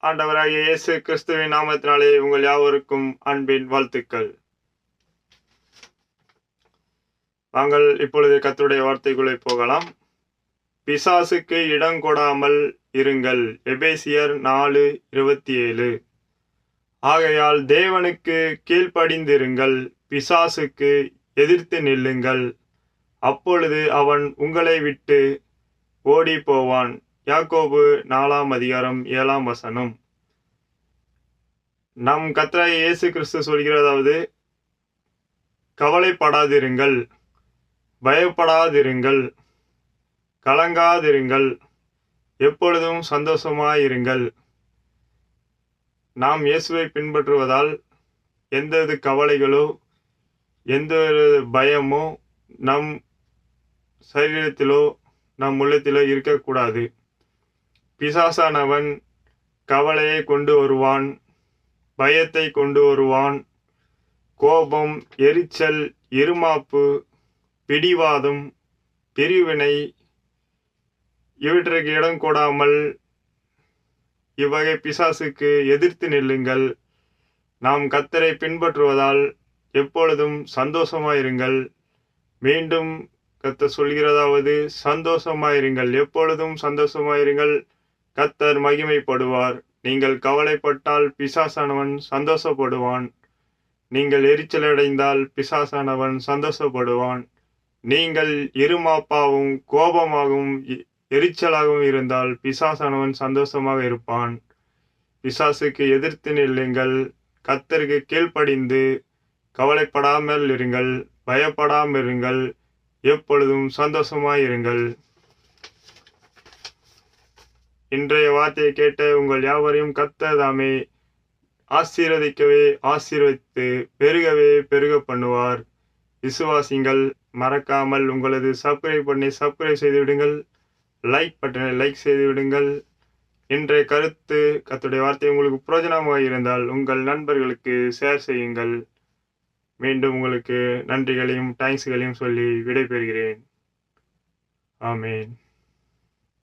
ஆண்டவராகிய இயேசு கிறிஸ்துவின் நாமத்தினாலே உங்கள் யாவருக்கும் அன்பின் வாழ்த்துக்கள். நாங்கள் இப்பொழுது கர்த்தருடைய வார்த்தைக்குள்ளே போகலாம். பிசாசுக்கு இடம் கொடாமல் இருங்கள். எபேசியர் 4:27. ஆகையால் தேவனுக்கு கீழ்ப்படிந்திருங்கள், பிசாசுக்கு எதிர்த்து நில்லுங்கள், அப்பொழுது அவன் உங்களை விட்டு ஓடி போவான். யாக்கோபு 4:7. நம் கர்த்தராகிய இயேசு கிறிஸ்து சொல்கிறதாவது, கவலைப்படாதிருங்கள், பயப்படாதிருங்கள், கலங்காதிருங்கள், எப்பொழுதும் சந்தோஷமாயிருங்கள். நாம் இயேசுவை பின்பற்றுவதால் எந்தவித கவலைகளோ எந்த பயமோ நம் சரீரத்திலோ நம் உள்ளத்திலோ இருக்கக்கூடாது. பிசாசானவன் கவலையை கொண்டு வருவான், பயத்தை கொண்டு வருவான், கோபம், எரிச்சல், இருமாப்பு, பிடிவாதம், பிரிவினை இவற்றுக்கு இடம் கொடாமல் இவ்வகை பிசாசுக்கு எதிர்த்து நில்லுங்கள். நாம் கர்த்தரை பின்பற்றுவதால் எப்பொழுதும் சந்தோஷமாயிருங்கள். மீண்டும் கர்த்தர் சொல்கிறதாவது, சந்தோஷமாயிருங்கள், எப்பொழுதும் சந்தோஷமாயிருங்கள், கர்த்தர் மகிமைப்படுவார். நீங்கள் கவலைப்பட்டால் பிசாசானவன் சந்தோஷப்படுவான். நீங்கள் எரிச்சலடைந்தால் பிசாசானவன் சந்தோஷப்படுவான். நீங்கள் இருமாப்பாகவும் கோபமாகவும் எரிச்சலாகவும் இருந்தால் பிசாசானவன் சந்தோஷமாக இருப்பான். பிசாசுக்கு எதிர்த்து நில்லுங்கள், கர்த்தருக்கு கீழ்ப்படிந்து கவலைப்படாமல் இருங்கள், பயப்படாமல் இருங்கள், எப்பொழுதும் சந்தோஷமாயிருங்கள். இன்றைய வார்த்தையை கேட்ட உங்கள் யாவரையும் கர்த்தர் தாமே ஆசீர்வதிக்கவே ஆசீர்வதித்து பெருகவே பெருக பண்ணுவார். விசுவாசிங்கள். மறக்காமல் உங்களது சப்ஸ்கிரைப் செய்து விடுங்கள். லைக் பட்டனை லைக் செய்து விடுங்கள். இன்றைய கருத்து கர்த்தருடைய வார்த்தை உங்களுக்கு பிரயோஜனமாக இருந்தால் உங்கள் நண்பர்களுக்கு ஷேர் செய்யுங்கள். மீண்டும் உங்களுக்கு நன்றிகளையும் தேங்க்ஸ்களையும் சொல்லி விடைபெறுகிறேன். ஆமேன்.